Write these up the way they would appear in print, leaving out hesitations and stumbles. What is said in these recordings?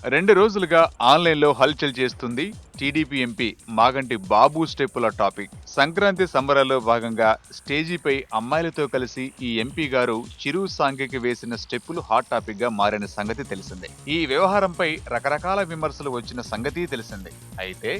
2 రోజులుగా ఆన్లైన్‌లో హల్చల్ చేస్తుంది టీడీపీ ఎంపీ మాగంటి బాబు స్టెప్పుల టాపిక్. సంక్రాంతి సంబరాల్లో భాగంగా స్టేజీపై అమ్మాయిలతో కలిసి ఈ ఎంపీ గారు చిరు సాంఘికి వేసిన స్టెప్పులు హాట్ టాపిక్‌గా మారిన సంగతి తెలిసిందే. ఈ వ్యవహారంపై రకరకాల విమర్శలు వచ్చిన సంగతి తెలిసిందే. అయితే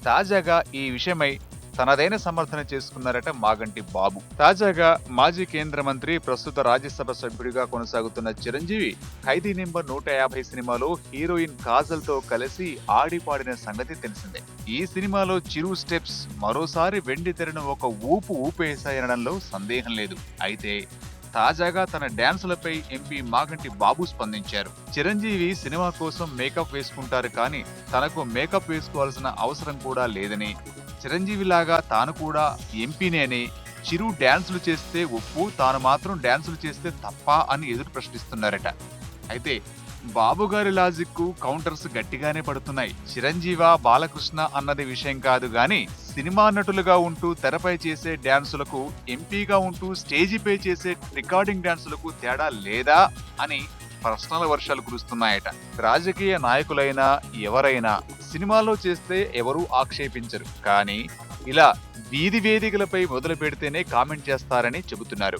తాజాగా ఈ విషయమై తనదైన సమర్థన చేసుకున్నారట మాగంటి బాబు. తాజాగా మాజీ కేంద్ర మంత్రి, ప్రస్తుత రాజ్యసభ సభ్యుడిగా కొనసాగుతున్న చిరంజీవి ఖైదీ నెంబర్ 150 సినిమాలో హీరోయిన్ కాజల్ తో కలిసి ఆడి పాడిన సంగతి తెలిసిందే. ఈ సినిమాలో చిరు స్టెప్స్ మరోసారి వెండి తెరను ఒక ఊపు ఊపేశాయనడంలో సందేహం లేదు. అయితే తాజాగా తన డాన్సులపై ఎంపీ మాగంటి బాబు స్పందించారు. చిరంజీవి సినిమా కోసం మేకప్ వేసుకుంటారు కానీ తనకు మేకప్ వేసుకోవాల్సిన అవసరం కూడా లేదని, చిరంజీవి లాగా తాను కూడా ఎంపీనే అని, చిరు డాన్సులు చేస్తే ఒప్పు, తాను మాత్రం డాన్సులు చేస్తే తప్ప అని ఎదురు ప్రశ్నిస్తున్నారట. అయితే బాబు గారి లాజిక్ కు కౌంటర్స్ గట్టిగానే పడుతున్నాయి. చిరంజీవా, బాలకృష్ణ అన్నది విషయం కాదు గాని సినిమా నటులుగా ఉంటూ తెరపై చేసే డాన్సులకు, ఎంపీగా ఉంటూ స్టేజీపై చేసే రికార్డింగ్ డాన్సులకు తేడా లేదా అని ప్రశ్నల వర్షాలు కురుస్తున్నాయట. రాజకీయ నాయకులైనా ఎవరైనా సినిమాలో చేస్తే ఎవరూ ఆక్షేపించరు, కానీ ఇలా వీధి వేదికలపై మొదలు పెడితేనే కామెంట్ చేస్తారని చెబుతున్నారు.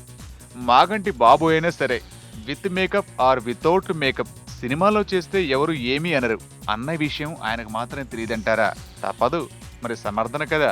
మాగంటి బాబు అయినా సరే, with makeup or without makeup సినిమాలో చేస్తే ఎవరు ఏమీ అనరు అన్న విషయం ఆయనకు మాత్రం తెలియదంటారా? తప్పదు మరి, సమర్థన కదా.